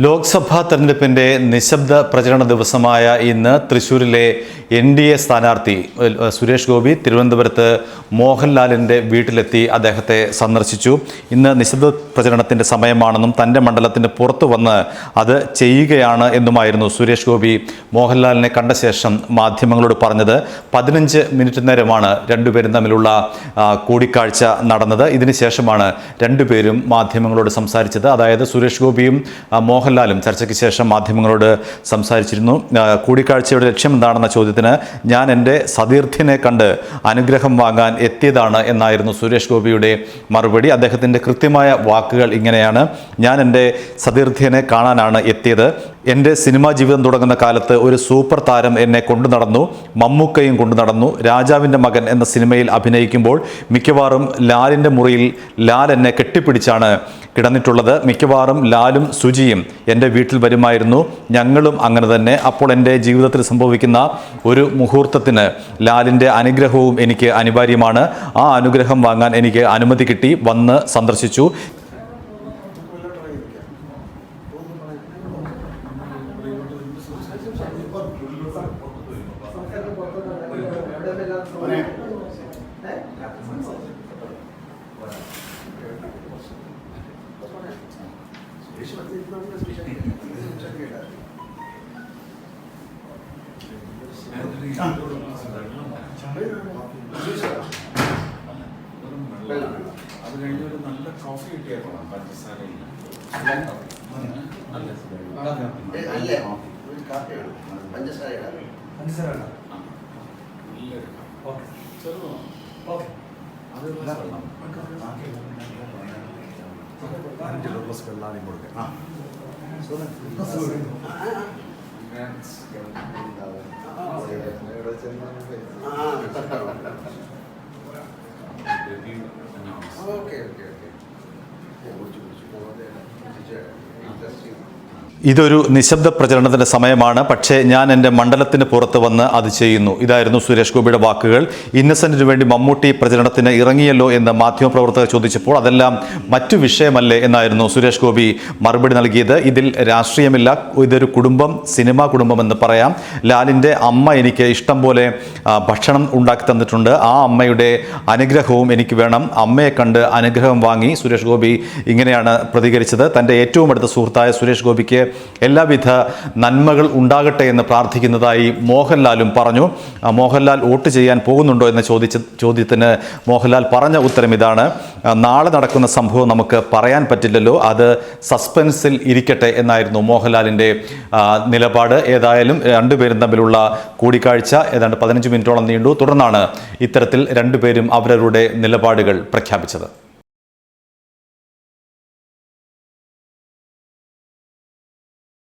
ലോക്സഭാ തെരഞ്ഞെടുപ്പിന്റെ നിശബ്ദ പ്രചരണ ദിവസമായ ഇന്ന് തൃശ്ശൂരിലെ NDA സ്ഥാനാർത്ഥി സുരേഷ് ഗോപി തിരുവനന്തപുരത്ത് മോഹൻലാലിൻ്റെ വീട്ടിലെത്തി അദ്ദേഹത്തെ സന്ദർശിച്ചു. ഇന്ന് നിശബ്ദ പ്രചരണത്തിൻ്റെ സമയമാണെന്നും തൻ്റെ മണ്ഡലത്തിന് പുറത്തു വന്ന് അത് ചെയ്യുകയാണ് എന്നുമായിരുന്നു സുരേഷ് ഗോപി മോഹൻലാലിനെ കണ്ട ശേഷം മാധ്യമങ്ങളോട് പറഞ്ഞത്. 15 മിനിറ്റ് നേരമാണ് രണ്ടുപേരും തമ്മിലുള്ള കൂടിക്കാഴ്ച നടന്നത്. ഇതിനുശേഷമാണ് രണ്ടുപേരും മാധ്യമങ്ങളോട് സംസാരിച്ചത്. അതായത് സുരേഷ് ഗോപിയും മോഹൻലാലും ചർച്ചയ്ക്ക് ശേഷം മാധ്യമങ്ങളോട് സംസാരിച്ചിരുന്നു. കൂടിക്കാഴ്ചയുടെ ലക്ഷ്യം എന്താണെന്ന ചോദ്യത്തിന് ഞാൻ എൻ്റെ സതീർത്ഥ്യനെ കണ്ട് അനുഗ്രഹം വാങ്ങാൻ എത്തിയതാണ് എന്നായിരുന്നു സുരേഷ് ഗോപിയുടെ മറുപടി. അദ്ദേഹത്തിൻ്റെ കൃത്യമായ വാക്കുകൾ ഇങ്ങനെയാണ്: ഞാൻ എൻ്റെ സതീർത്ഥ്യനെ കാണാനാണ് എത്തിയത്. എൻ്റെ സിനിമാ ജീവിതം തുടങ്ങുന്ന കാലത്ത് ഒരു സൂപ്പർ താരം എന്നെ കൊണ്ടു നടന്നു, മമ്മൂക്കയും കൊണ്ടു നടന്നു. രാജാവിൻ്റെ മകൻ എന്ന സിനിമയിൽ അഭിനയിക്കുമ്പോൾ മിക്കവാറും ലാലിൻ്റെ മുറിയിൽ ലാൽ എന്നെ കെട്ടിപ്പിടിച്ചാണ് കിടന്നിട്ടുള്ളത്. മിക്കവാറും ലാലും സുജിയും എൻ്റെ വീട്ടിൽ വരുമായിരുന്നു. ഞങ്ങളും അങ്ങനെ തന്നെ. അപ്പോൾ എൻ്റെ ജീവിതത്തിൽ സംഭവിക്കുന്ന ഒരു മുഹൂർത്തത്തിന് ലാലിൻ്റെ അനുഗ്രഹവും എനിക്ക് അനിവാര്യമാണ്. ആ അനുഗ്രഹം വാങ്ങാൻ എനിക്ക് അനുമതി കിട്ടി. വന്ന് സന്ദർശിച്ചു. അത് കഴിഞ്ഞ ഒരു നല്ല കോഫി കിട്ടിയാൽ പഞ്ചസാരയില്ല. ഇതൊരു നിശബ്ദ പ്രചരണത്തിൻ്റെ സമയമാണ്, പക്ഷേ ഞാൻ എൻ്റെ മണ്ഡലത്തിന് പുറത്ത് വന്ന് അത് ചെയ്യുന്നു. ഇതായിരുന്നു സുരേഷ് ഗോപിയുടെ വാക്കുകൾ. ഇന്നസെന്റിന് വേണ്ടി മമ്മൂട്ടി പ്രചരണത്തിന് ഇറങ്ങിയല്ലോ എന്ന് മാധ്യമപ്രവർത്തകർ ചോദിച്ചപ്പോൾ അതെല്ലാം മറ്റു വിഷയമല്ലേ എന്നായിരുന്നു സുരേഷ് ഗോപി മറുപടി നൽകിയത്. ഇതിൽ രാഷ്ട്രീയമില്ല, ഇതൊരു കുടുംബം, സിനിമാ കുടുംബം എന്ന് പറയാം. ലാലിൻ്റെ അമ്മ എനിക്ക് ഇഷ്ടം പോലെ ഭക്ഷണം ഉണ്ടാക്കി തന്നിട്ടുണ്ട്. ആ അമ്മയുടെ അനുഗ്രഹവും എനിക്ക് വേണം. അമ്മയെ കണ്ട് അനുഗ്രഹം വാങ്ങി സുരേഷ് ഗോപി ഇങ്ങനെയാണ് പ്രതികരിച്ചത്. തൻ്റെ ഏറ്റവും അടുത്ത സുഹൃത്തായ സുരേഷ് ഗോപിക്ക് എല്ലാവിധ നന്മകൾ ഉണ്ടാകട്ടെ എന്ന് പ്രാർത്ഥിക്കുന്നതായി മോഹൻലാലും പറഞ്ഞു. മോഹൻലാൽ വോട്ട് ചെയ്യാൻ പോകുന്നുണ്ടോ എന്ന ചോദ്യത്തിന് മോഹൻലാൽ പറഞ്ഞ ഉത്തരം ഇതാണ്: നാളെ നടക്കുന്ന സംഭവം നമുക്ക് പറയാൻ പറ്റില്ലല്ലോ, അത് സസ്പെൻസിൽ ഇരിക്കട്ടെ എന്നായിരുന്നു മോഹൻലാലിൻ്റെ നിലപാട്. ഏതായാലും രണ്ടുപേരും തമ്മിലുള്ള കൂടിക്കാഴ്ച ഏതാണ്ട് 15 മിനിറ്റോളം നീണ്ടു. തുടർന്നാണ് ഇത്തരത്തിൽ രണ്ടുപേരും അവരവരുടെ നിലപാടുകൾ പ്രഖ്യാപിച്ചത്.